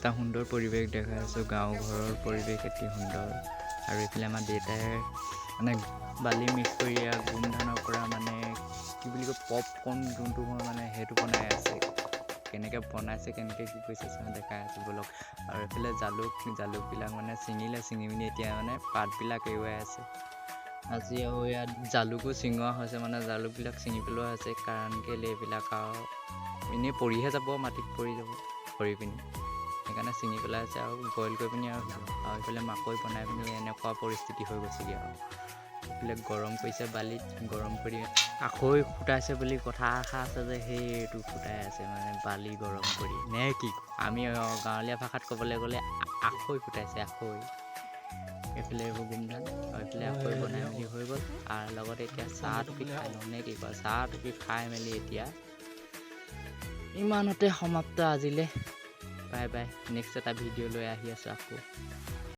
এটা সুন্দৰ পৰিৱেশ দেখাই আছোঁ। গাঁও ঘৰৰ পৰিৱেশ অতি সুন্দৰ। আৰু এইফালে আমাৰ দেউতাই মানে বালি মিক্স কৰি গোমধানৰ পৰা মানে কি বুলি কয় পপকৰ্ণ যোনটো মই মানে সেইটো বনাই আছে। কেনেকৈ বনাইছে কেনেকৈ কি কৰিছে দেখাই আছোঁ বলক। আৰু এইফালে জালুকবিলাক মানে ছিঙি পিনি এতিয়া মানে পাতবিলাক এৰুৱাই আছে। আজি আৰু ইয়াত জালুকো ছিঙোৱা হৈছে, মানে জালুকবিলাক ছিঙি পেলোৱা হৈছে। কাৰণ কেলৈ এইবিলাক আৰু এনেই পৰিহে যাব, মাটিত পৰি যাব সৰি পিনি, সেইকাৰণে ছিঙি পেলাই আছে আৰু বইল কৰি পিনি আৰু এইফালে মাকৈ বনাই পিনি এনেকুৱা পৰিস্থিতি হৈ গৈছেগৈ। আৰু এইফালে গৰম কৰিছে, বালিত গৰম কৰি আখৈ ফুটাইছে বুলি কথা এষাৰ আছে যে সেইটো ফুটাই আছে, মানে বালি গৰম কৰি নে কি, আমি গাঁৱলীয়া ভাষাত ক'বলৈ গ'লে আখৈ ফুটাইছে, আখৈ। এইফালে এইবোৰ গোমধান আৰু এইফালে আখৈ বনাই মেলি হৈ গ'ল। আৰু লগতে এতিয়া চাহ টুপি খাই লওঁ নে কি কয়, চাহ টুপি খাই মেলি এতিয়া ইমানতে সমাপ্ত আজিলৈ। বাই বাই, নেক্সট এটা ভিডিঅ' লৈ আহি আছোঁ আকৌ।